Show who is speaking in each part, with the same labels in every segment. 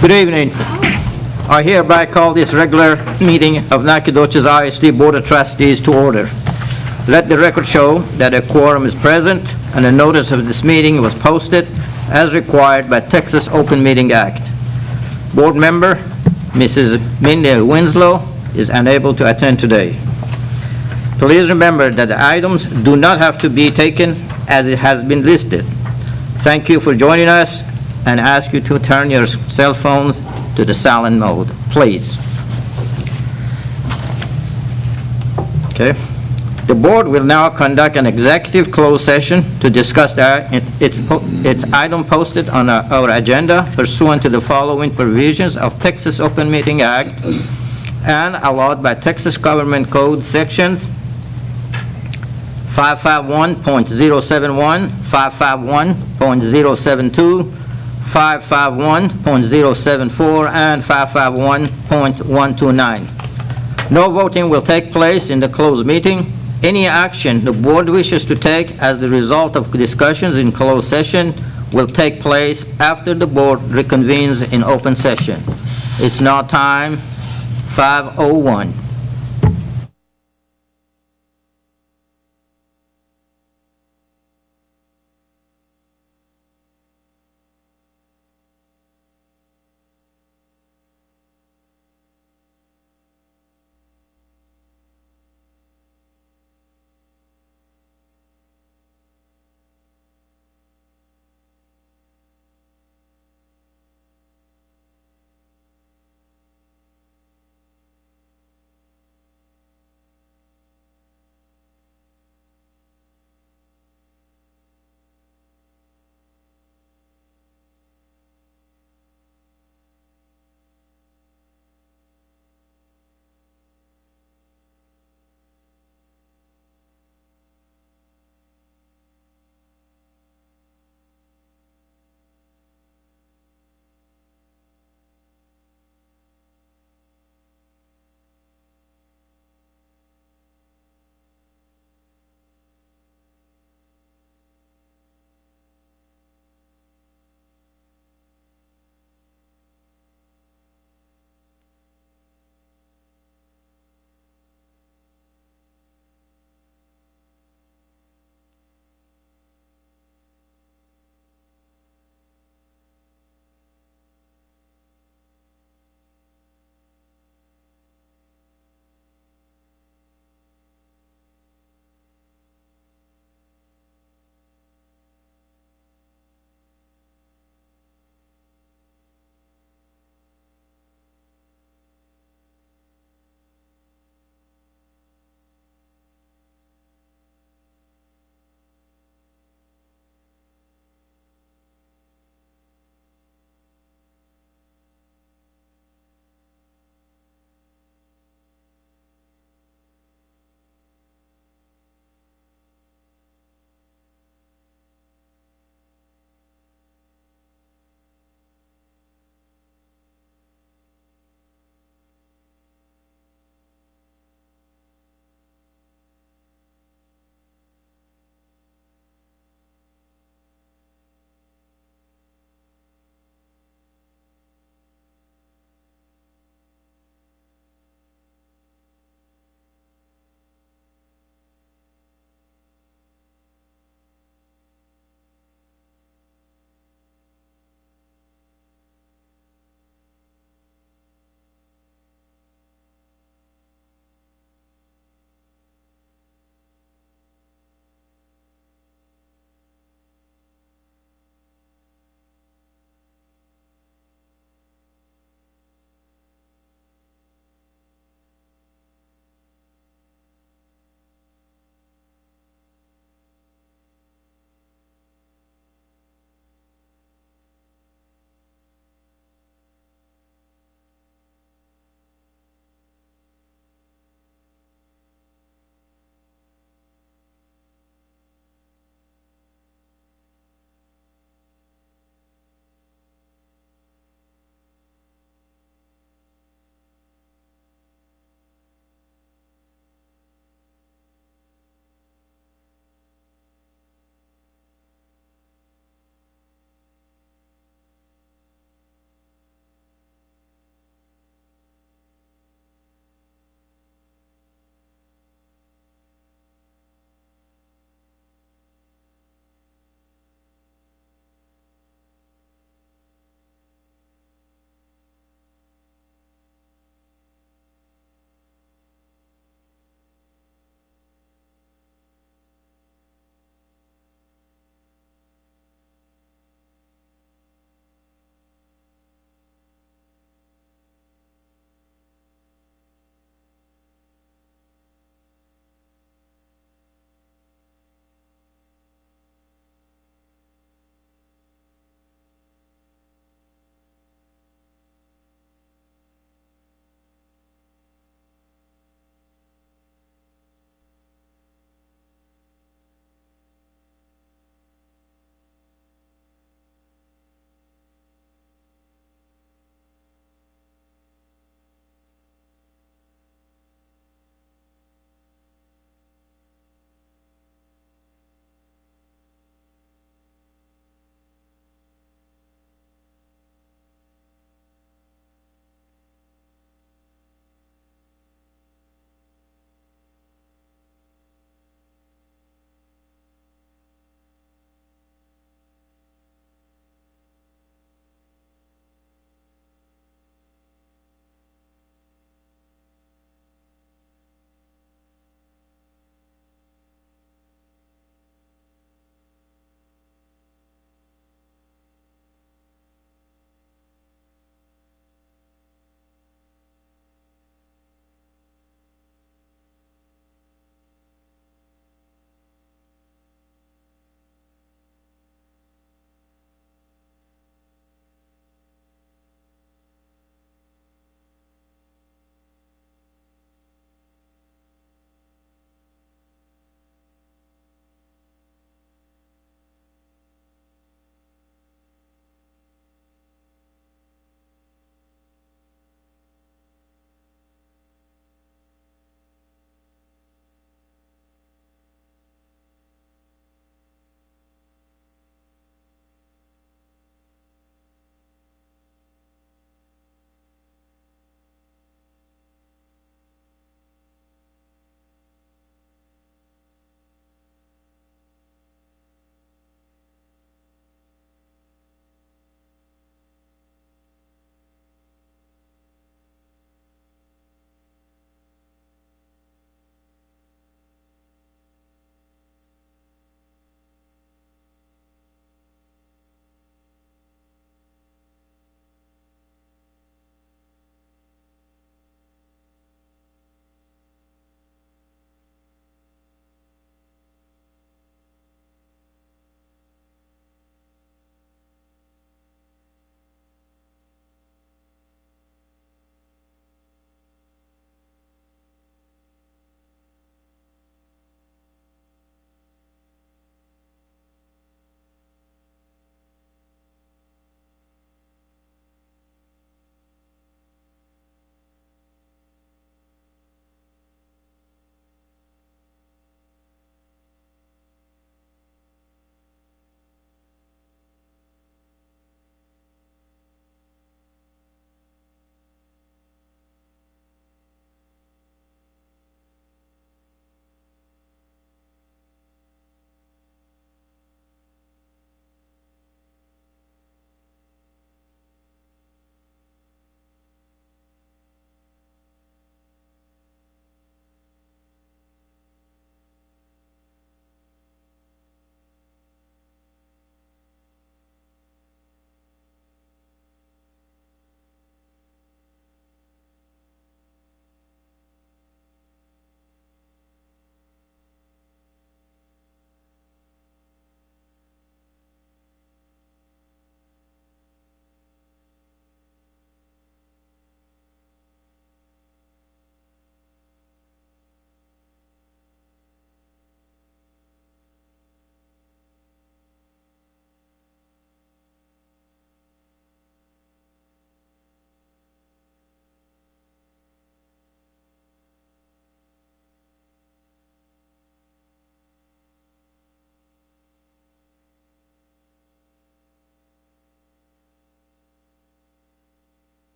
Speaker 1: Good evening. I hereby call this regular meeting of Nacogdoches ISD Board of Trustees to order. Let the record show that a quorum is present and a notice of this meeting was posted as required by Texas Open Meeting Act. Board member Mrs. Mindy Winslow is unable to attend today. Please remember that the items do not have to be taken as it has been listed. Thank you for joining us and ask you to turn your cell phones to the silent mode, please. Okay. The board will now conduct an executive closed session to discuss its item posted on our agenda pursuant to the following provisions of Texas Open Meeting Act and allowed by Texas Government Code sections 551.071, 551.072, 551.074, and 551.129. No voting will take place in the closed meeting. Any action the board wishes to take as the result of discussions in closed session will take place after the board reconvenes in open session. It's now time 5:01.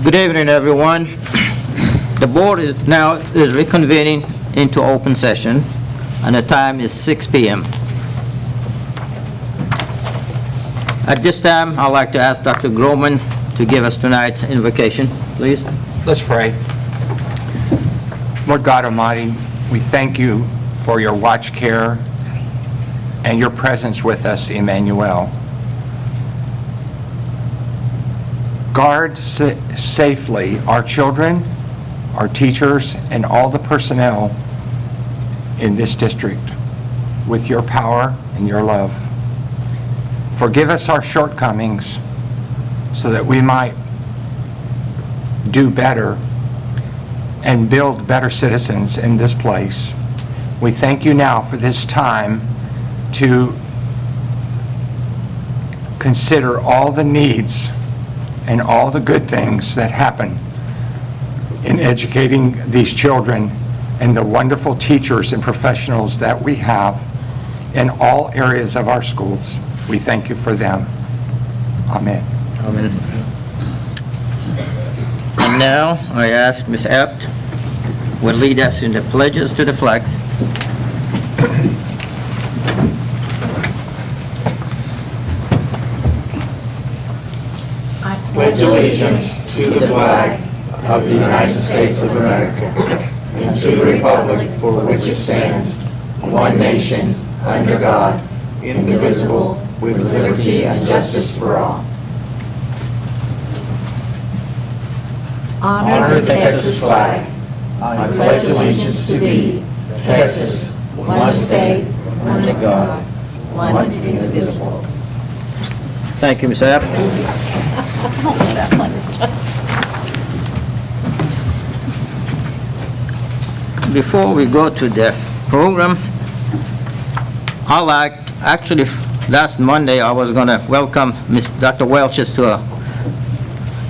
Speaker 1: Good evening, everyone. The board is now reconvening into open session, and the time is 6 p.m. At this time, I'd like to ask Dr. Groman to give us tonight's invocation, please.
Speaker 2: Let's pray. Lord God Almighty, we thank you for your watch care and your presence with us, Emmanuel. Guard safely our children, our teachers, and all the personnel in this district with your power and your love. Forgive us our shortcomings so that we might do better and build better citizens in this place. We thank you now for this time to consider all the needs and all the good things that happen in educating these children and the wonderful teachers and professionals that we have in all areas of our schools. We thank you for them. Amen.
Speaker 1: Amen. And now, I ask Ms. Apt will lead us in the pledges to the flags.
Speaker 3: Pledge allegiance to the flag of the United States of America and to the republic for which it stands, one nation, under God, indivisible, with liberty and justice for all. Honor the Texas flag. I pledge allegiance to thee, Texas, one state, under God, one indivisible.
Speaker 1: Thank you, Ms. Apt. Before we go to the program, actually, last Monday, I was going to welcome Dr. Welches to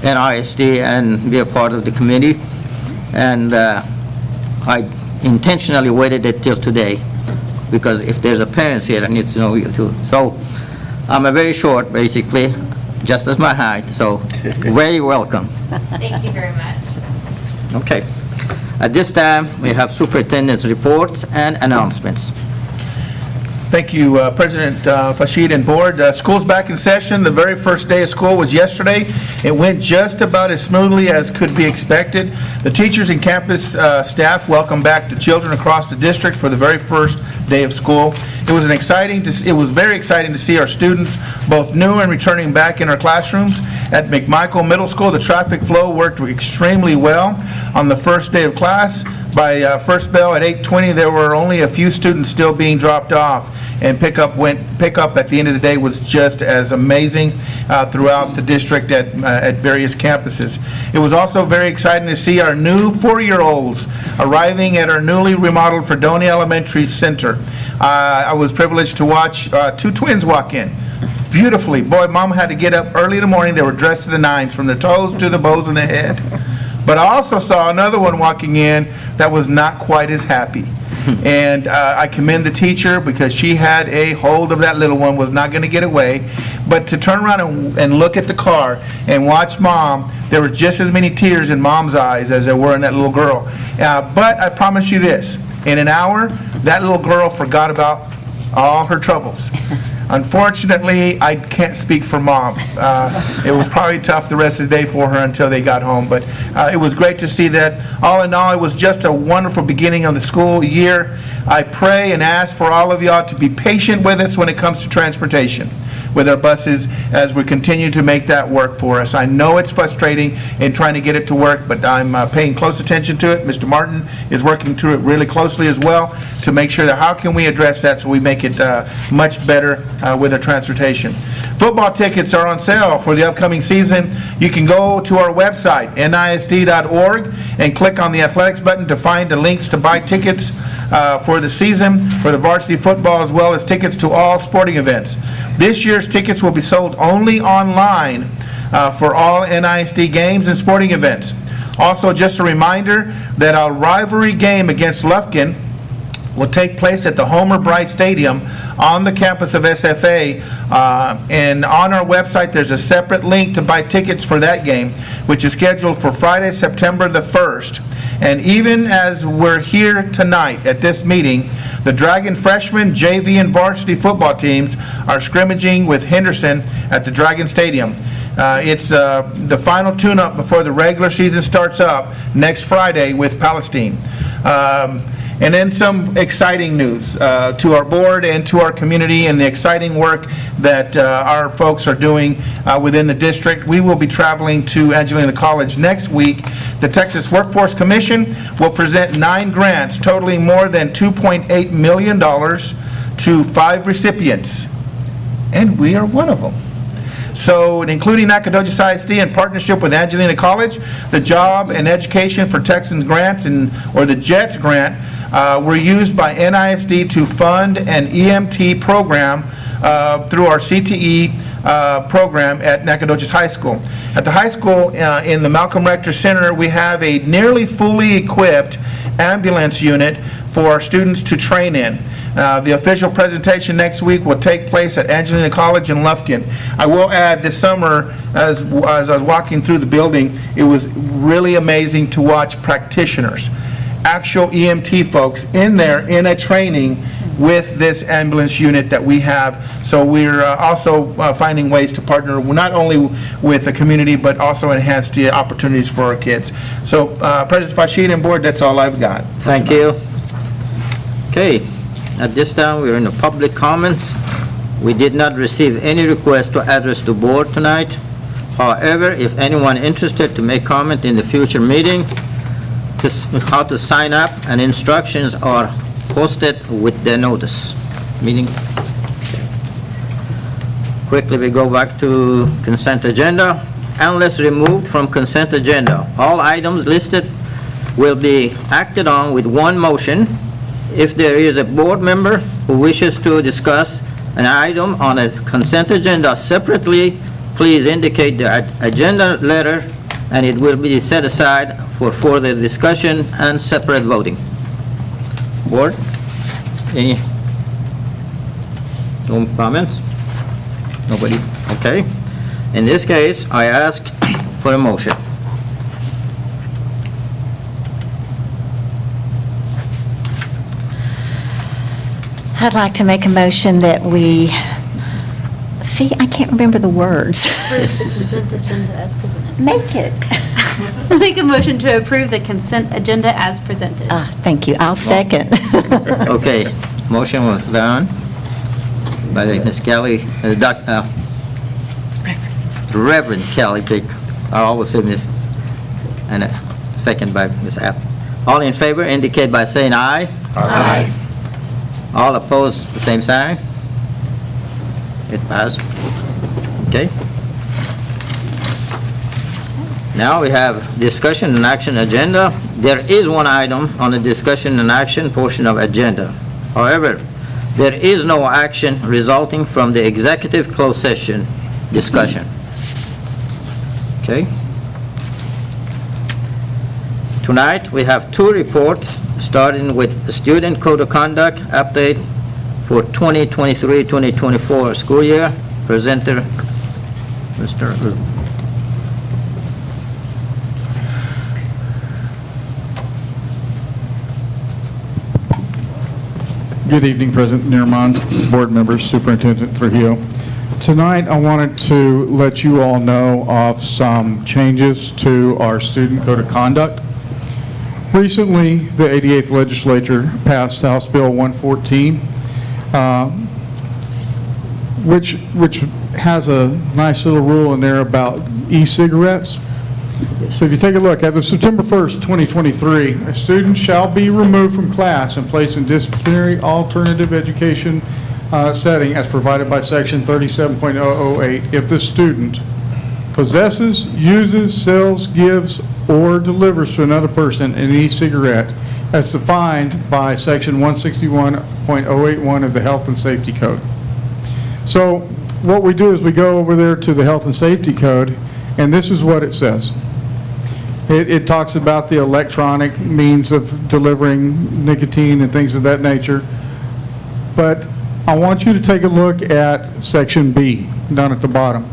Speaker 1: NISD and be a part of the committee, and I intentionally waited until today, because if there's a parents here, I need to know you too. So I'm a very short, basically, just as my height, so very welcome.
Speaker 4: Thank you very much.
Speaker 1: Okay. At this time, we have superintendent's reports and announcements.
Speaker 5: Thank you, President Fashid and Board. School's back in session. The very first day of school was yesterday. It went just about as smoothly as could be expected. The teachers and campus staff welcome back the children across the district for the very first day of school. It was very exciting to see our students, both new and returning, back in our classrooms. At McMichael Middle School, the traffic flow worked extremely well on the first day of class. By first bell at 8:20, there were only a few students still being dropped off, and pickup at the end of the day was just as amazing throughout the district at various campuses. It was also very exciting to see our new 4-year-olds arriving at our newly remodeled Fredonia Elementary Center. I was privileged to watch 2 twins walk in beautifully. Boy, Mom had to get up early in the morning. They were dressed to the nines, from their toes to the bows on their head. But I also saw another one walking in that was not quite as happy. And I commend the teacher, because she had a hold of that little one, was not going to get away. But to turn around and look at the car and watch Mom, there were just as many tears in Mom's eyes as there were in that little girl. But I promise you this, in an hour, that little girl forgot about all her troubles. Unfortunately, I can't speak for Mom. It was probably tough the rest of the day for her until they got home, but it was great to see that. All in all, it was just a wonderful beginning of the school year. I pray and ask for all of y'all to be patient with us when it comes to transportation with our buses as we continue to make that work for us. I know it's frustrating in trying to get it to work, but I'm paying close attention to it. Mr. Martin is working through it really closely as well to make sure that how can we address that so we make it much better with our transportation. Football tickets are on sale for the upcoming season. You can go to our website, nisd.org, and click on the athletics button to find the links to buy tickets for the season, for the varsity football, as well as tickets to all sporting events. This year's tickets will be sold only online for all NISD games and sporting events. Also, just a reminder that our rivalry game against Lufkin will take place at the Homer Bright Stadium on the campus of SFA. And on our website, there's a separate link to buy tickets for that game, which is scheduled for Friday, September the 1st. And even as we're here tonight at this meeting, the Dragon freshman, JV, and varsity football teams are scrimmaging with Henderson at the Dragon Stadium. It's the final tune-up before the regular season starts up next Friday with Palestine. And then some exciting news to our board and to our community, and the exciting work that our folks are doing within the district. We will be traveling to Angelina College next week. The Texas Workforce Commission will present 9 grants totaling more than $2.8 million to 5 recipients, and we are one of them. So, including Nacogdoches ISD in partnership with Angelina College, the Job and Education for Texans Grants, or the JETS grant, were used by NISD to fund an EMT program through our CTE program at Nacogdoches High School. At the high school, in the Malcolm Rector Center, we have a nearly fully equipped ambulance unit for our students to train in. The official presentation next week will take place at Angelina College in Lufkin. I will add, this summer, as I was walking through the building, it was really amazing to watch practitioners, actual EMT folks in there in a training with this ambulance unit that we have. So we're also finding ways to partner not only with the community, but also enhance the opportunities for our kids. So President Fashid and Board, that's all I've got.
Speaker 1: Thank you. Okay, at this time, we're in the public comments. We did not receive any request to address the board tonight. However, if anyone interested to make comment in the future meeting, how to sign up and instructions are posted with the notice. Meeting. Quickly, we go back to consent agenda. Unless removed from consent agenda, all items listed will be acted on with one motion. If there is a board member who wishes to discuss an item on a consent agenda separately, please indicate the agenda letter, and it will be set aside for further discussion and separate voting. Board, any no comments? Nobody? Okay. In this case, I ask for a motion.
Speaker 4: I'd like to make a motion that we, I can't remember the words.
Speaker 6: Approve the consent agenda as presented.
Speaker 4: Make it.
Speaker 6: Make a motion to approve the consent agenda as presented.
Speaker 4: Thank you. I'll second.
Speaker 1: Okay, motion was done by Ms. Kelly, Reverend Kelly Pick. I always say this, and second by Ms. App. All in favor indicate by saying aye.
Speaker 6: Aye.
Speaker 1: All opposed, the same sign. It passed. Okay. Now we have discussion and action agenda. There is one item on the discussion and action portion of agenda. However, there is no action resulting from the executive closed session discussion. Okay? Tonight, we have 2 reports, starting with the Student Code of Conduct update for 2023-2024 school year. Presenter, Mr. Lu.
Speaker 7: Good evening, President Neermond, board members, Superintendent Trujillo. Tonight, I wanted to let you all know of some changes to our Student Code of Conduct. Recently, the 88th Legislature passed House Bill 114, which has a nice little rule in there about e-cigarettes. So if you take a look, as of September 1st, 2023, a student shall be removed from class and placed in disciplinary alternative education setting as provided by Section 37.008 if the student possesses, uses, sells, gives, or delivers to another person an e-cigarette as defined by Section 161.081 of the Health and Safety Code. So what we do is we go over there to the Health and Safety Code, and this is what it says. It talks about the electronic means of delivering nicotine and things of that nature. But I want you to take a look at Section B, down at the bottom.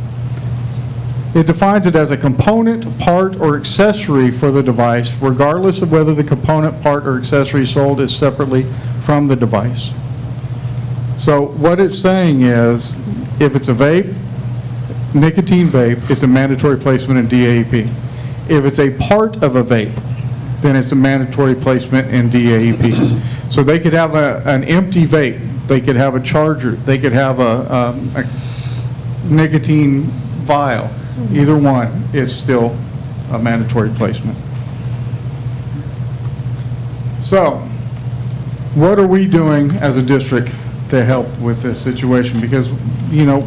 Speaker 7: It defines it as a component, part, or accessory for the device, regardless of whether the component, part, or accessory sold is separately from the device. So what it's saying is, if it's a vape, nicotine vape, it's a mandatory placement in DAEP. If it's a part of a vape, then it's a mandatory placement in DAEP. So they could have an empty vape, they could have a charger, they could have a nicotine vial. Either one, it's still a mandatory placement. So, what are we doing as a district to help with this situation? Because, you know,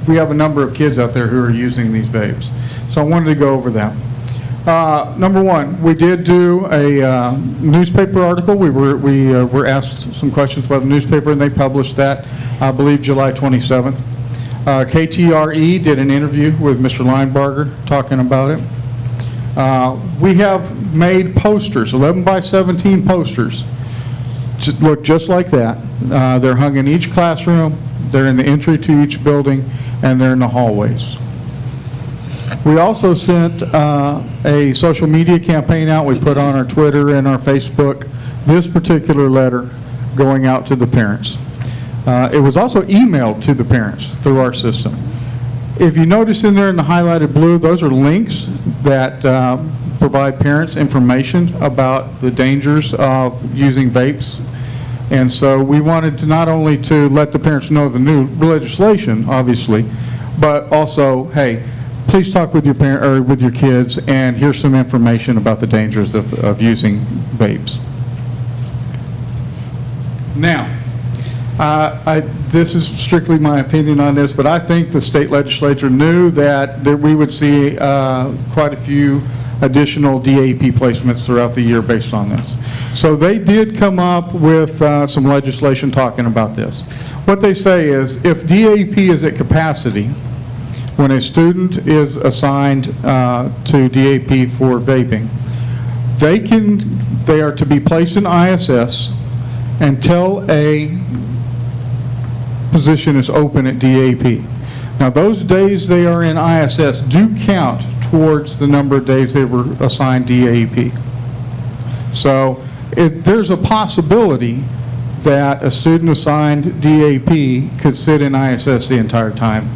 Speaker 7: we have a number of kids out there who are using these vapes. So I wanted to go over that. Number one, we did do a newspaper article. We were asked some questions about the newspaper, and they published that, I believe, July 27th. KTRE did an interview with Mr. Linebarger talking about it. We have made posters, 11 by 17 posters, look just like that. They're hung in each classroom, they're in the entry to each building, and they're in the hallways. We also sent a social media campaign out. We put on our Twitter and our Facebook this particular letter going out to the parents. It was also emailed to the parents through our system. If you notice in there in the highlighted blue, those are links that provide parents information about the dangers of using vapes. And so we wanted to not only to let the parents know the new legislation, obviously, but also, hey, please talk with your parent or with your kids, and here's some information about the dangers of using vapes. Now, this is strictly my opinion on this, but I think the state legislature knew that we would see quite a few additional DAEP placements throughout the year based on this. So they did come up with some legislation talking about this. What they say is, if DAEP is at capacity, when a student is assigned to DAEP for vaping, they are to be placed in ISS until a position is open at DAEP. Now, those days they are in ISS do count towards the number of days they were assigned DAEP. So there's a possibility that a student assigned DAEP could sit in ISS the entire time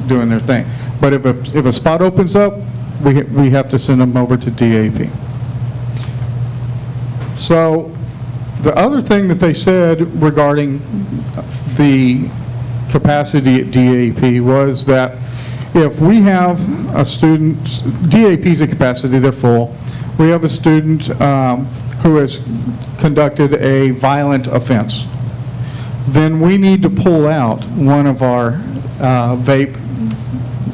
Speaker 7: doing their thing. But if a spot opens up, we have to send them over to DAEP. So the other thing that they said regarding the capacity at DAEP was that if we have a student, DAEP's at capacity, they're full. We have a student who has conducted a violent offense, then we need to pull out one of our vape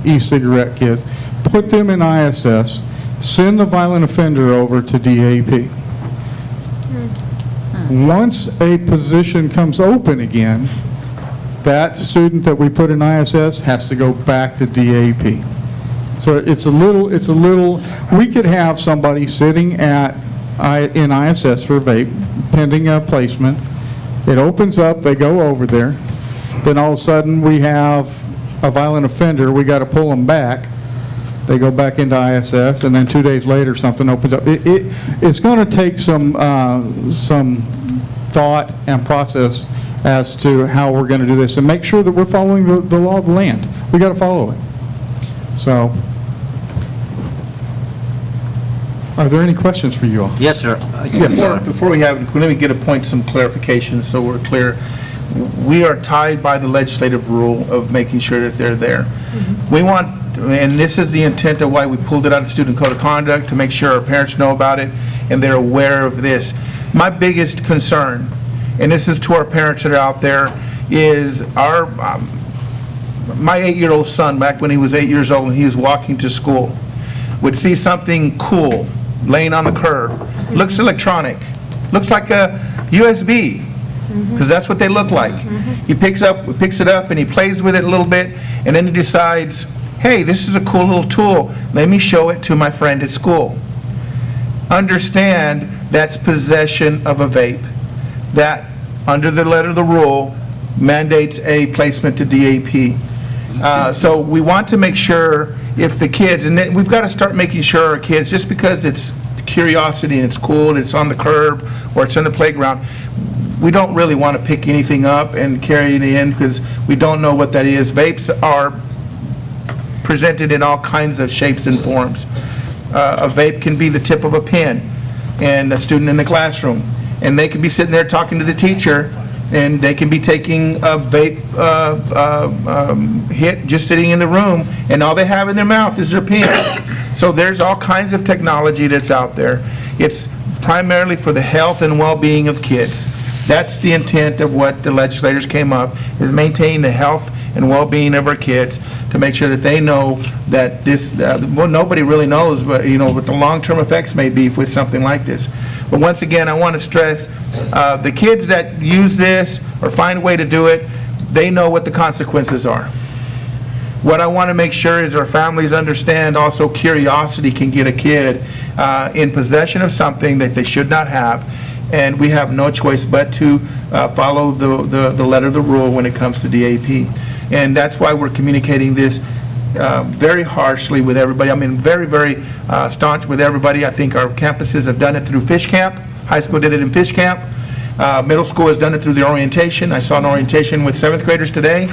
Speaker 7: e-cigarette kids, put them in ISS, send the violent offender over to DAEP. Once a position comes open again, that student that we put in ISS has to go back to DAEP. So it's a little, we could have somebody sitting in ISS for vape, pending a placement. It opens up, they go over there, then all of a sudden we have a violent offender, we got to pull them back. They go back into ISS, and then 2 days later something opens up. It's going to take some thought and process as to how we're going to do this, and make sure that we're following the law of the land. We got to follow it. So, are there any questions for you all?
Speaker 1: Yes, sir.
Speaker 5: Before we have, let me get a point, some clarification so we're clear. We are tied by the legislative rule of making sure that they're there. We want, and this is the intent of why we pulled it out of Student Code of Conduct, to make sure our parents know about it and they're aware of this. My biggest concern, and this is to our parents that are out there, is my 8-year-old son, back when he was 8 years old and he was walking to school, would see something cool laying on the curb. Looks electronic. Looks like a USB, because that's what they look like. He picks it up and he plays with it a little bit, and then he decides, hey, this is a cool little tool. Let me show it to my friend at school. understand that's possession of a vape. That, under the letter of the rule, mandates a placement to DAP. So we want to make sure if the kids, and then we've got to start making sure our kids, just because it's curiosity and it's cool and it's on the curb or it's on the playground, we don't really want to pick anything up and carry it in because we don't know what that is. Vapes are presented in all kinds of shapes and forms. A vape can be the tip of a pen and a student in the classroom, and they can be sitting there talking to the teacher, and they can be taking a vape hit just sitting in the room, and all they have in their mouth is their pen. So there's all kinds of technology that's out there. It's primarily for the health and well-being of kids. That's the intent of what the legislators came up, is maintaining the health and well-being of our kids to make sure that they know that this, well, nobody really knows, but, what the long-term effects may be with something like this. But once again, I want to stress, the kids that use this or find a way to do it, they know what the consequences are. What I want to make sure is our families understand also curiosity can get a kid in possession of something that they should not have, and we have no choice but to follow the letter of the rule when it comes to DAP. And that's why we're communicating this very harshly with everybody. I mean, very, very staunch with everybody. I think our campuses have done it through Fish Camp. High school did it in Fish Camp. Middle school has done it through the orientation. I saw an orientation with 7th graders today.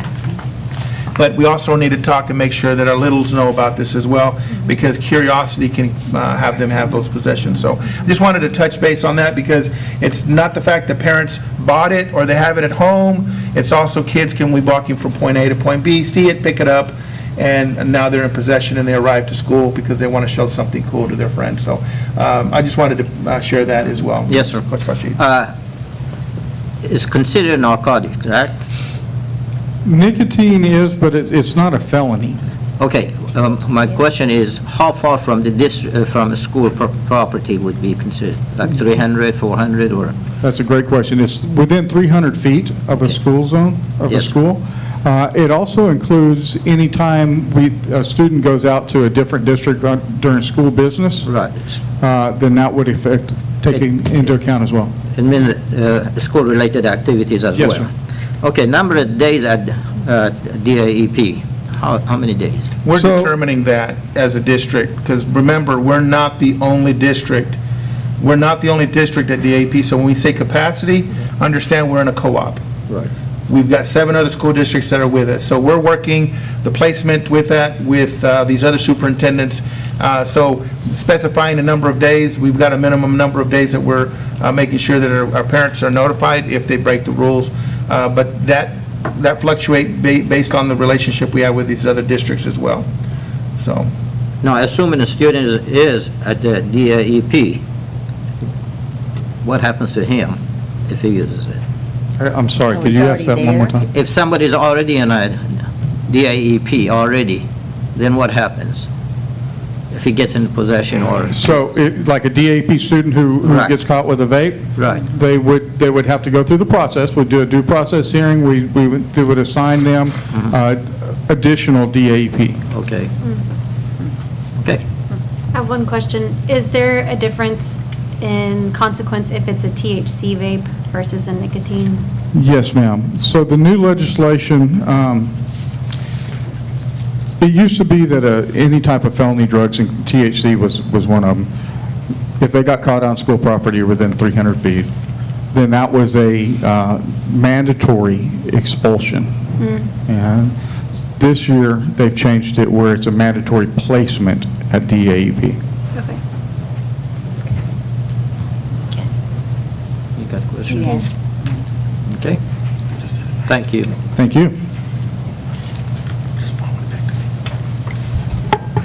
Speaker 5: But we also need to talk and make sure that our littles know about this as well, because curiosity can have them have those possessions. So I just wanted to touch base on that, because it's not the fact that parents bought it or they have it at home. It's also kids can be walking from point A to point B, see it, pick it up, and now they're in possession and they arrive to school because they want to show something cool to their friends. So I just wanted to share that as well.
Speaker 1: Yes, sir.
Speaker 5: Coach Rashid.
Speaker 1: It's considered narcotic, correct?
Speaker 7: Nicotine is, but it's not a felony.
Speaker 1: Okay, my question is, how far from from a school property would be considered? Like 300, 400, or?
Speaker 7: That's a great question. It's within 300 feet of a school zone, of a
Speaker 1: Yes.
Speaker 7: school. It also includes any time a student goes out to a different district during school business.
Speaker 1: Right.
Speaker 7: Then that would affect, taking into account as well.
Speaker 1: It means school-related activities as well?
Speaker 7: Yes, sir.
Speaker 1: Okay, number of days at DAEP, how many days?
Speaker 5: We're
Speaker 7: So-
Speaker 5: determining that as a district, because remember, we're not the only district. We're not the only district at DAP, so when we say capacity, understand we're in a co-op.
Speaker 1: Right.
Speaker 5: We've got 7 other school districts that are with us. So we're working the placement with that, with these other superintendents. So specifying a number of days, we've got a minimum number of days that we're making sure that our parents are notified if they break the rules. But that fluctuates based on the relationship we have with these other districts as well. So,
Speaker 1: Now, assuming a student is at the DAEP, what happens to him if he uses it?
Speaker 7: I'm sorry,
Speaker 4: Oh,
Speaker 7: could
Speaker 4: it's
Speaker 7: you ask that
Speaker 4: already
Speaker 7: one more
Speaker 4: there?
Speaker 7: time?
Speaker 1: If somebody's already in a DAEP already, then what happens? If he gets in possession or?
Speaker 7: So, like a DAP student who
Speaker 1: Right.
Speaker 7: gets caught with a vape?
Speaker 1: Right.
Speaker 7: They would have to go through the process. We'd do a due process hearing. They would assign them additional DAP.
Speaker 1: Okay. Okay.
Speaker 6: I have one question. Is there a difference in consequence if it's a THC vape versus a nicotine?
Speaker 7: Yes, ma'am. So the new legislation, it used to be that any type of felony drugs, and THC was one of them, if they got caught on school property or within 300 feet, then that was a mandatory expulsion. And this year, they've changed it where it's a mandatory placement at DAEP.
Speaker 6: Okay.
Speaker 1: You got a question?
Speaker 4: Yes.
Speaker 1: Okay. Thank you.
Speaker 7: Thank you.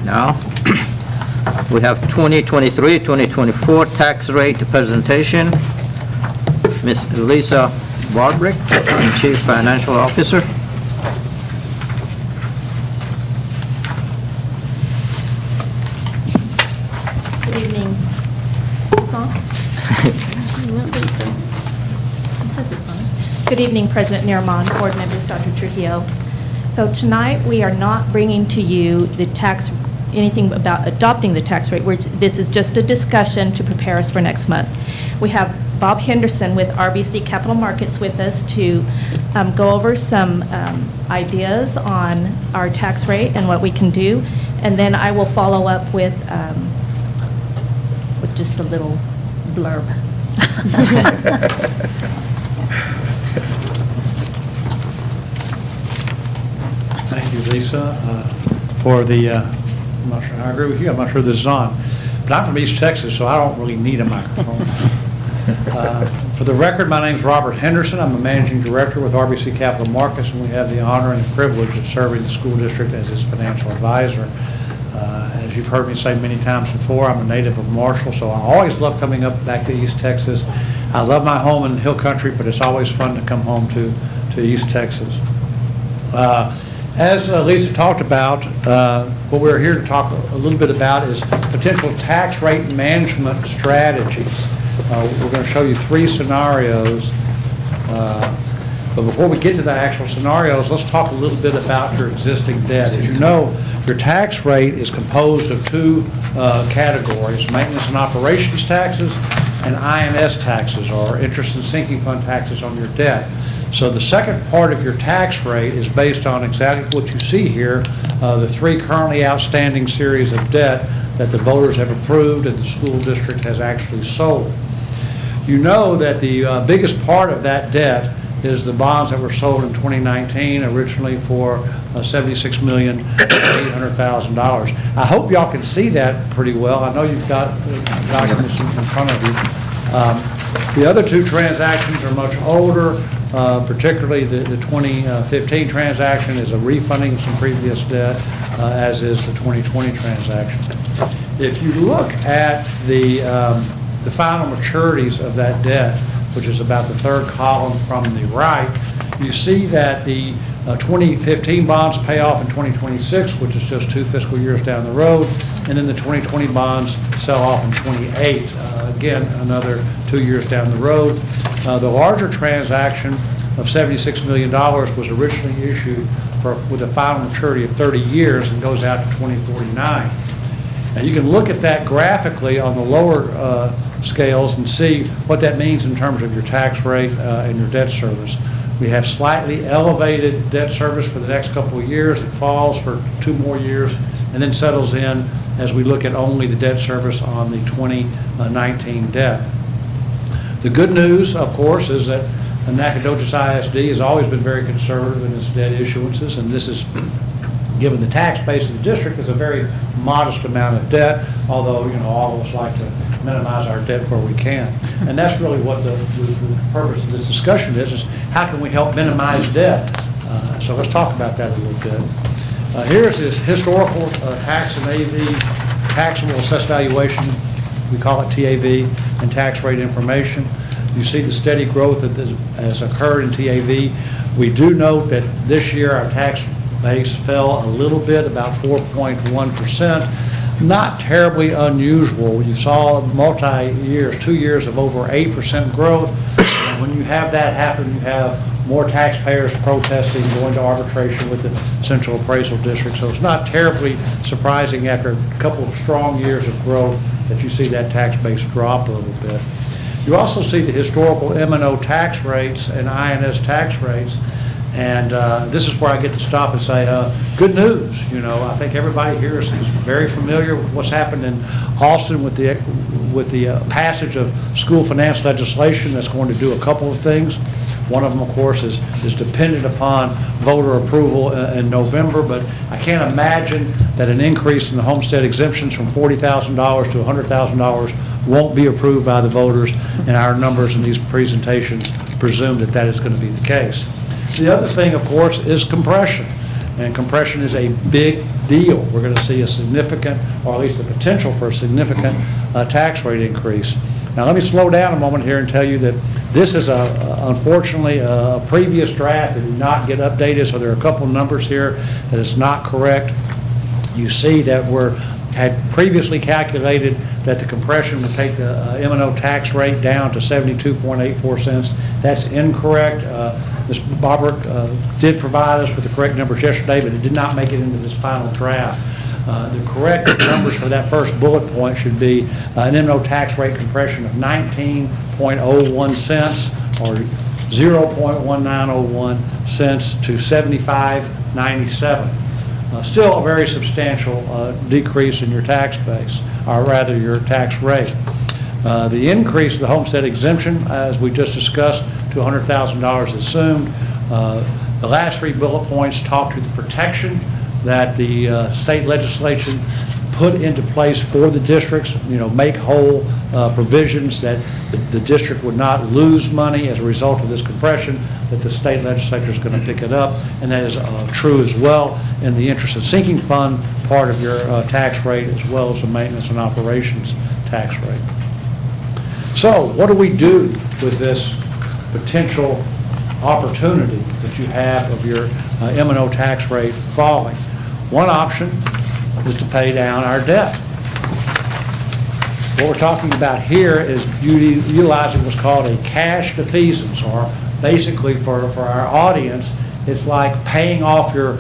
Speaker 1: Now, we have 2023, 2024 tax rate presentation. Ms. Lisa Barbrick, Chief Financial Officer.
Speaker 8: Good evening. Is this on?
Speaker 6: I don't think so.
Speaker 8: It says it's on. Good evening, President Neermon, board members, Dr. Trujillo. So tonight, we are not bringing to you the tax anything about adopting the tax rate. This is just a discussion to prepare us for next month. We have Bob Henderson with RBC Capital Markets with us to go over some ideas on our tax rate and what we can do. And then I will follow up with just a little blurb.
Speaker 9: Thank you, Lisa, for the, I'm not sure, I agree with you, I'm not sure this is on, but I'm from East Texas, so I don't really need a microphone. For the record, my name's Robert Henderson. I'm a managing director with RBC Capital Markets, and we have the honor and the privilege of serving the school district as its financial advisor. As you've heard me say many times before, I'm a native of Marshall, so I always love coming up back to East Texas. I love my home in Hill Country, but it's always fun to come home to East Texas. As Lisa talked about, what we're here to talk a little bit about is potential tax rate management strategies. We're going to show you 3 scenarios. But before we get to the actual scenarios, let's talk a little bit about your existing debt. As you know, your tax rate is composed of 2 categories, maintenance and operations taxes and INS taxes, or interest and sinking fund taxes on your debt. So the second part of your tax rate is based on exactly what you see here, the 3 currently outstanding series of debt that the voters have approved and the school district has actually sold. You know that the biggest part of that debt is the bonds that were sold in 2019, originally for $76,800,000. I hope y'all can see that pretty well. I know you've got documents in front of you. The other 2 transactions are much older, particularly the 2015 transaction is a refunding of some previous debt, as is the 2020 transaction. If you look at the final maturities of that debt, which is about the 3rd column from the right, you see that the 2015 bonds pay off in 2026, which is just 2 fiscal years down the road, and then the 2020 bonds sell off in 28, again, another 2 years down the road. The larger transaction of $76 million was originally issued with a final maturity of 30 years and goes out to 2049. Now, you can look at that graphically on the lower scales and see what that means in terms of your tax rate and your debt service. We have slightly elevated debt service for the next couple of years. It falls for 2 more years and then settles in as we look at only the debt service on the 2019 debt. The good news, of course, is that Nacogdoches ISD has always been very conservative in its debt issuances, and this is, given the tax base of the district, is a very modest amount of debt, although, you know, all of us like to minimize our debt where we can. And that's really what the purpose of this discussion is how can we help minimize debt? So let's talk about that a little bit. Here's this historical tax and AV, taxable assessed valuation, we call it TAV, and tax rate information. You see the steady growth that has occurred in TAV. We do note that this year our tax base fell a little bit, about 4.1%. Not terribly unusual. You saw multi-years, 2 years of over 8% growth. And when you have that happen, you have more taxpayers protesting, going to arbitration with the Central Appraisal District. So it's not terribly surprising after a couple of strong years of growth that you see that tax base drop a little bit. You also see the historical M&O tax rates and INS tax rates. And this is where I get to stop and say, good news. You know, I think everybody here is very familiar with what's happened in Austin with the passage of school finance legislation that's going to do a couple of things. One of them, of course, is dependent upon voter approval in November, but I can't imagine that an increase in the homestead exemptions from $40,000 to $100,000 won't be approved by the voters, and our numbers in these presentations presume that that is going to be the case. The other thing, of course, is compression, and compression is a big deal. We're going to see a significant, or at least the potential for a significant tax rate increase. Now, let me slow down a moment here and tell you that this is, unfortunately, a previous draft that did not get updated, so there are a couple of numbers here that is not correct. You see that had previously calculated that the compression would take the M&O tax rate down to 72.84 cents. That's incorrect. Ms. Bobrick did provide us with the correct numbers yesterday, but it did not make it into this final draft. The correct numbers for that first bullet point should be an M&O tax rate compression of 19.01 cents or 0.1901 cents to 75.97. Still a very substantial decrease in your tax base, or rather your tax rate. The increase of the homestead exemption, as we just discussed, to $100,000 assumed. The last three bullet points talk to the protection that the state legislation put into place for the districts, make whole provisions that the district would not lose money as a result of this compression, that the state legislature is going to pick it up, and that is true as well in the interest and sinking fund part of your tax rate, as well as the maintenance and operations tax rate. So what do we do with this potential opportunity that you have of your M&O tax rate falling? One option is to pay down our debt. What we're talking about here is utilizing what's called a cash defeasance, or basically for our audience, it's like paying off your,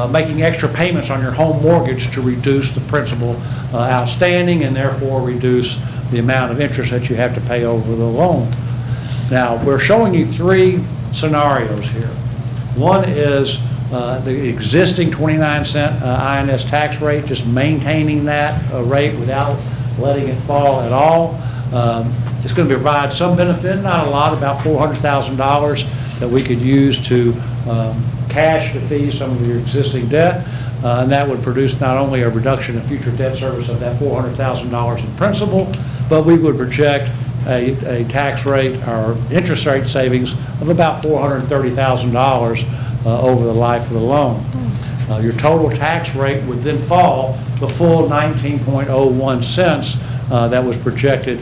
Speaker 9: making extra payments on your home mortgage to reduce the principal outstanding and therefore reduce the amount of interest that you have to pay over the loan. Now, we're showing you three scenarios here. One is the existing 29-cent INS tax rate, just maintaining that rate without letting it fall at all. It's going to provide some benefit, not a lot, about $400,000 that we could use to cash defease some of your existing debt. And that would produce not only a reduction in future debt service of that $400,000 in principal, but we would project a tax rate or interest rate savings of about $430,000 over the life of the loan. Your total tax rate would then fall the full 19.01 cents that was projected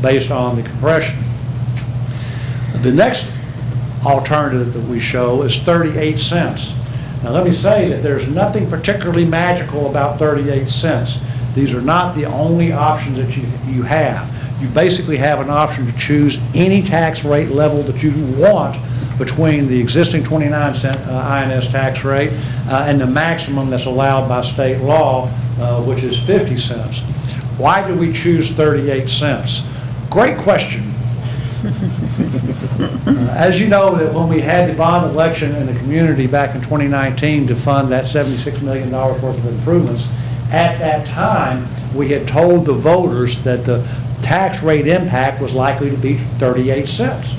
Speaker 9: based on the compression. The next alternative that we show is 38 cents. Now let me say that there's nothing particularly magical about 38 cents. These are not the only options that you have. You basically have an option to choose any tax rate level that you want between the existing 29-cent INS tax rate and the maximum that's allowed by state law, which is 50 cents. Why do we choose 38 cents? Great question. As you know, that when we had the bond election in the community back in 2019 to fund that $76 million worth of improvements, at that time, we had told the voters that the tax rate impact was likely to be 38 cents.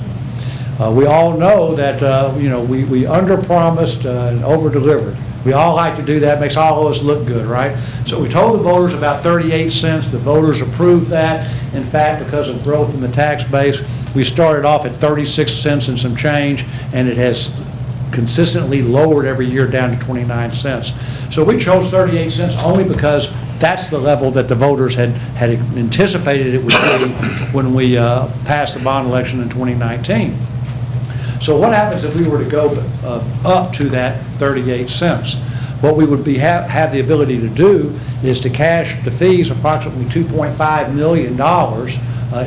Speaker 9: We all know that, we under-promised and over-delivered. We all like to do that, makes all of us look good, right? So we told the voters about 38 cents. The voters approved that. In fact, because of growth in the tax base, we started off at 36 cents and some change, and it has consistently lowered every year down to 29 cents. So we chose 38 cents only because that's the level that the voters had anticipated it would be when we passed the bond election in 2019. So what happens if we were to go up to that 38 cents? What we would have the ability to do is to cash defease approximately $2.5 million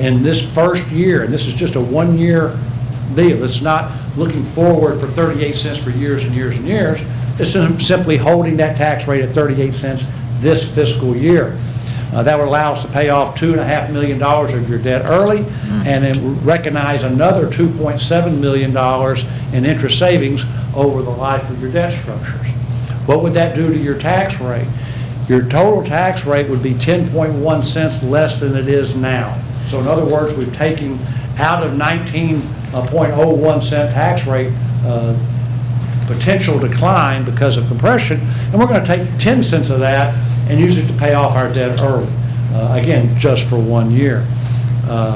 Speaker 9: in this first year, and this is just a one-year deal. It's not looking forward for 38 cents for years and years and years. It's simply holding that tax rate at 38 cents this fiscal year. That would allow us to pay off $2.5 million of your debt early and then recognize another $2.7 million in interest savings over the life of your debt structures. What would that do to your tax rate? Your total tax rate would be 10.1 cents less than it is now. So in other words, we've taken out of 19.01 cent tax rate potential decline because of compression, and we're going to take 10 cents of that and use it to pay off our debt early, again, just for 1 year.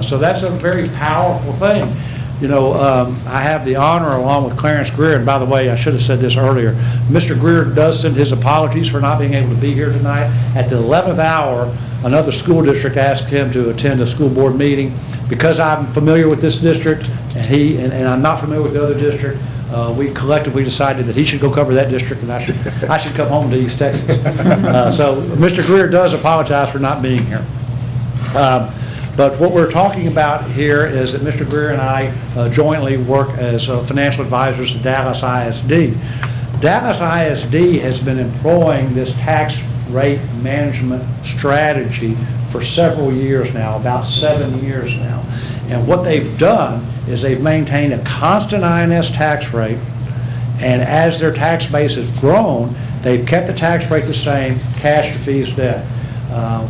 Speaker 9: So that's a very powerful thing. I have the honor, along with Clarence Greer, and by the way, I should have said this earlier, Mr. Greer does send his apologies for not being able to be here tonight. At the 11th hour, another school district asked him to attend a school board meeting. Because I'm familiar with this district, and I'm not familiar with the other district, we collectively decided that he should go cover that district and I should come home to East Texas. So Mr. Greer does apologize for not being here. But what we're talking about here is that Mr. Greer and I jointly work as financial advisors at Dallas ISD. Dallas ISD has been employing this tax rate management strategy for several years now, about 7 years now. And what they've done is they've maintained a constant INS tax rate, and as their tax base has grown, they've kept the tax rate the same, cash to fees debt.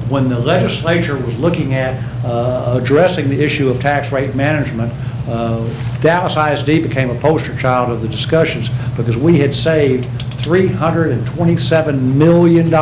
Speaker 9: When the legislature was looking at addressing the issue of tax rate management, Dallas ISD became a poster child of the discussions because we had saved $327 million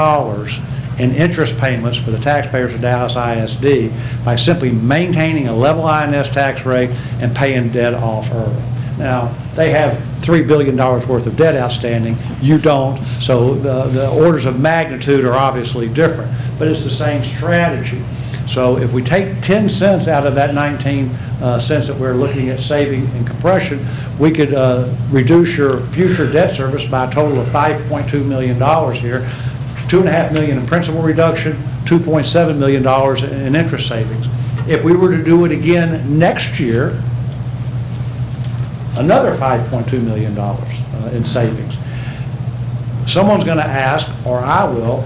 Speaker 9: in interest payments for the taxpayers of Dallas ISD by simply maintaining a level INS tax rate and paying debt off early. Now, they have $3 billion worth of debt outstanding. You don't, so the orders of magnitude are obviously different, but it's the same strategy. So if we take 10 cents out of that 19 cents that we're looking at saving in compression, we could reduce your future debt service by a total of $5.2 million here, $2.5 million in principal reduction, $2.7 million in interest savings. If we were to do it again next year, another $5.2 million in savings. Someone's going to ask, or I will,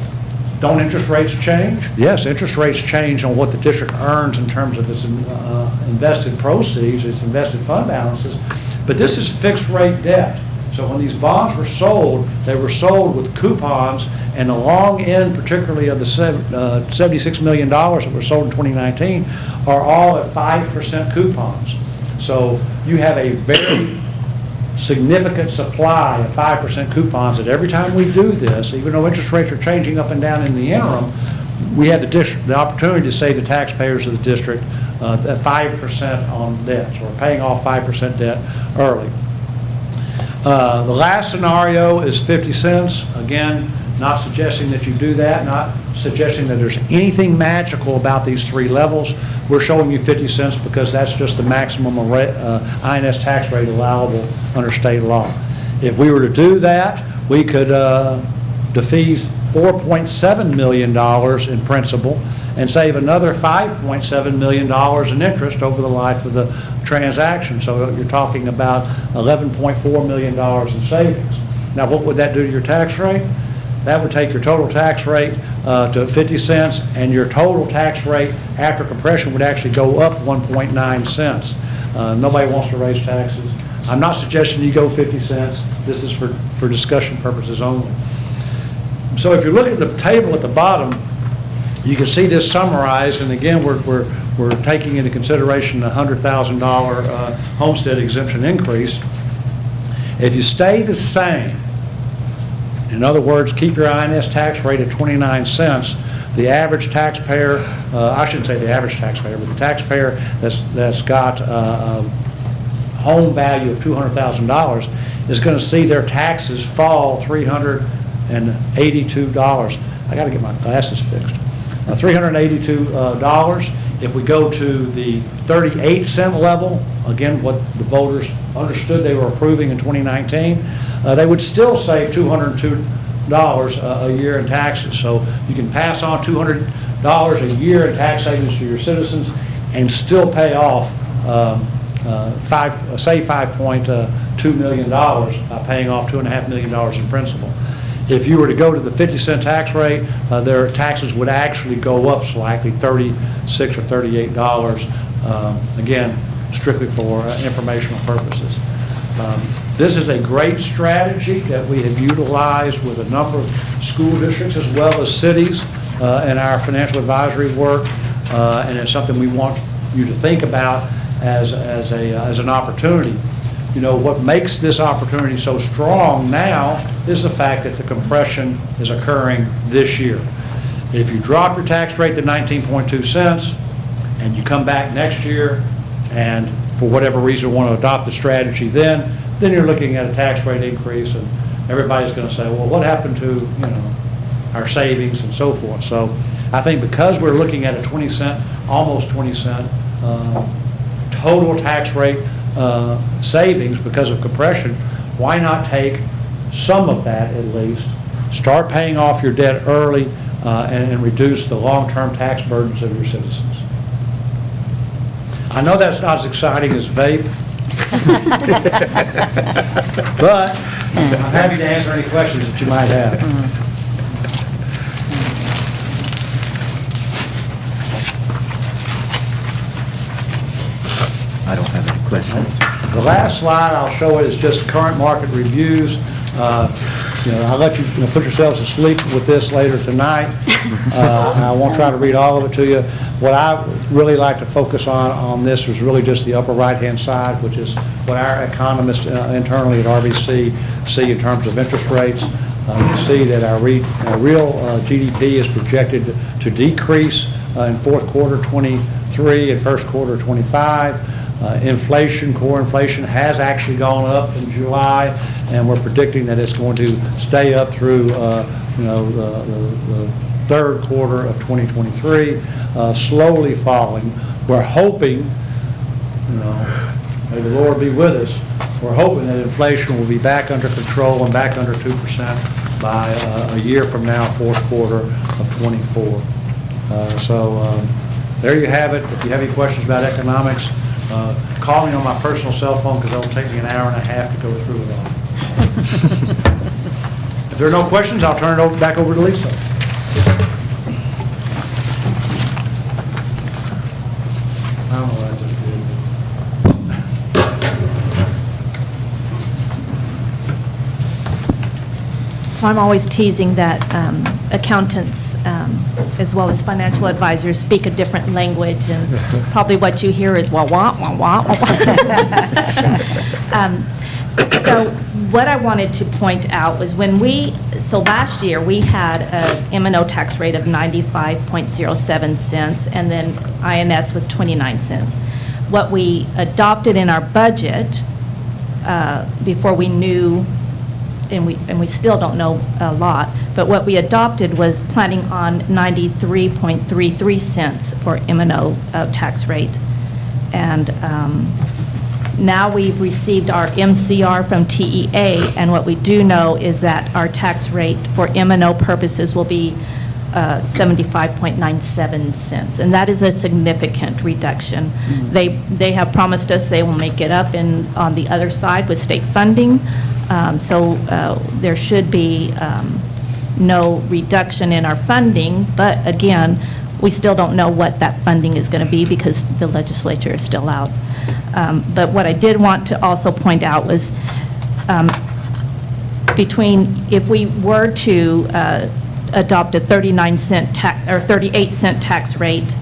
Speaker 9: don't interest rates change? Yes, interest rates change on what the district earns in terms of its invested proceeds, its invested fund balances, but this is fixed rate debt. So when these bonds were sold, they were sold with coupons, and the long end, particularly of the $76 million that were sold in 2019, are all at 5% coupons. So you have a very significant supply of 5% coupons that every time we do this, even though interest rates are changing up and down in the interim, we have the opportunity to save the taxpayers of the district at 5% on debt. So we're paying off 5% debt early. The last scenario is 50 cents. Again, not suggesting that you do that, not suggesting that there's anything magical about these three levels. We're showing you 50 cents because that's just the maximum INS tax rate allowable under state law. If we were to do that, we could defease $4.7 million in principal and save another $5.7 million in interest over the life of the transaction. So you're talking about $11.4 million in savings. Now, what would that do to your tax rate? That would take your total tax rate to 50 cents, and your total tax rate after compression would actually go up 1.9 cents. Nobody wants to raise taxes. I'm not suggesting you go 50 cents. This is for discussion purposes only. So if you look at the table at the bottom, you can see this summarized, and again, we're taking into consideration the $100,000 homestead exemption increase. If you stay the same, in other words, keep your INS tax rate at 29 cents, the average taxpayer, I shouldn't say the average taxpayer, but the taxpayer that's got a home value of $200,000 is going to see their taxes fall $382. I got to get my glasses fixed. $382. If we go to the 38-cent level, again, what the voters understood they were approving in 2019, they would still save $202 a year in taxes. So you can pass on $200 a year in tax savings to your citizens and still pay off, save $5.2 million by paying off $2.5 million in principal. If you were to go to the 50-cent tax rate, their taxes would actually go up slightly, $36 or $38, again, strictly for informational purposes. This is a great strategy that we have utilized with a number of school districts as well as cities in our financial advisory work, and it's something we want you to think about as an opportunity. You know, what makes this opportunity so strong now is the fact that the compression is occurring this year. If you drop your tax rate to 19.2 cents and you come back next year and for whatever reason want to adopt the strategy then you're looking at a tax rate increase, and everybody's going to say, well, what happened to, you know, our savings and so forth. So I think because we're looking at a 20-cent, almost 20-cent total tax rate savings because of compression, why not take some of that at least, start paying off your debt early, and reduce the long-term tax burdens of your citizens. I know that's not as exciting as vape, but I'm happy to answer any questions that you might have.
Speaker 1: I don't have any questions.
Speaker 9: The last slide I'll show is just current market reviews. I'll let you put yourselves to sleep with this later tonight. I won't try to read all of it to you. What I really like to focus on this was really just the upper right-hand side, which is what our economists internally at RBC see in terms of interest rates. You see that our real GDP is projected to decrease in fourth quarter 23 and first quarter 25. Inflation, core inflation, has actually gone up in July, and we're predicting that it's going to stay up through, the third quarter of 2023, slowly falling. We're hoping, may the Lord be with us, we're hoping that inflation will be back under control and back under 2% by a year from now, fourth quarter of 24. There you have it. If you have any questions about economics, call me on my personal cell phone because it'll take me an hour and a half to go through it all. If there are no questions, I'll turn it back over to Lisa. I don't know what I just did.
Speaker 8: So I'm always teasing that accountants, as well as financial advisors, speak a different language, and probably what you hear is wah, wah, wah, wah, wah. So what I wanted to point out was so last year, we had a M&O tax rate of 95.07 cents, and then INS was 29 cents. What we adopted in our budget, before we knew, and we still don't know a lot, but what we adopted was planning on 93.33 cents for M&O tax rate. And now we've received our MCR from TEA, and what we do know is that our tax rate for M&O purposes will be 75.97 cents, and that is a significant reduction. They have promised us they will make it up on the other side with state funding. So there should be no reduction in our funding, but again, we still don't know what that funding is going to be because the legislature is still out. But what I did want to also point out was if we were to adopt a 38 cent tax rate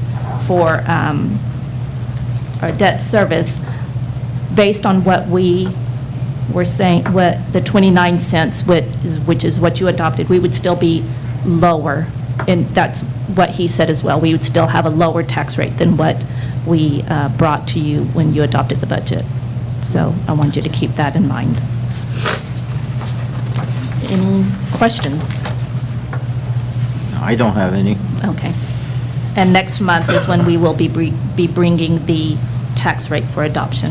Speaker 8: for our debt service, based on what we were saying, what the 29 cents, which is what you adopted, we would still be lower, and that's what he said as well. We would still have a lower tax rate than what we brought to you when you adopted the budget. So I want you to keep that in mind. Any questions?
Speaker 1: I don't have any.
Speaker 8: Okay. And next month is when we will be bringing the tax rate for adoption.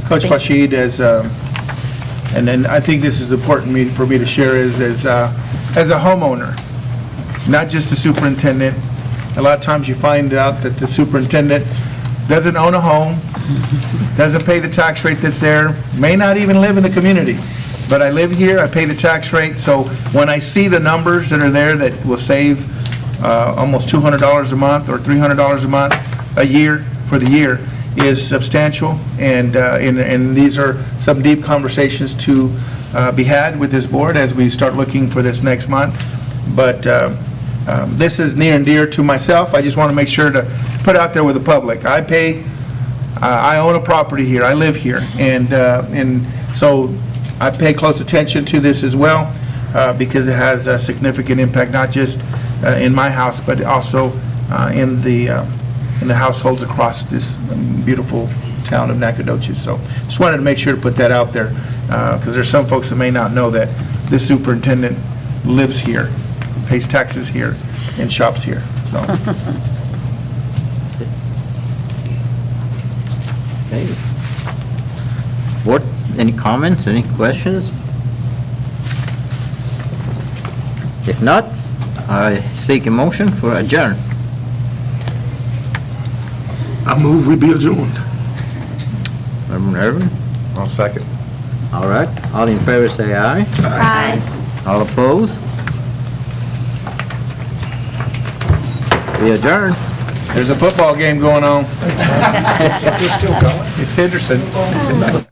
Speaker 5: Coach Fashid, and then I think this is important for me to share, is as a homeowner, not just the superintendent. A lot of times you find out that the superintendent doesn't own a home, doesn't pay the tax rate that's there, may not even live in the community. But I live here, I pay the tax rate, so when I see the numbers that are there that will save almost $200 a month or $300 a month, a year, for the year, is substantial, and these are some deep conversations to be had with this board as we start looking for this next month. But this is near and dear to myself. I just want to make sure to put out there with the public. I own a property here, I live here, and so I pay close attention to this as well, because it has a significant impact, not just in my house, but also in the households across this beautiful town of Nacogdoches. So just wanted to make sure to put that out there, because there's some folks that may not know that this superintendent lives here, pays taxes here, and shops here, so.
Speaker 1: Okay. Board, any comments, any questions? If not, I seek a motion for adjourn.
Speaker 3: I move we be adjourned.
Speaker 1: Reverend Irvin,
Speaker 2: I'll second.
Speaker 1: All right, all in favor say aye.
Speaker 6: Aye.
Speaker 1: All opposed? We adjourn.
Speaker 5: There's a football game going on. It's Henderson.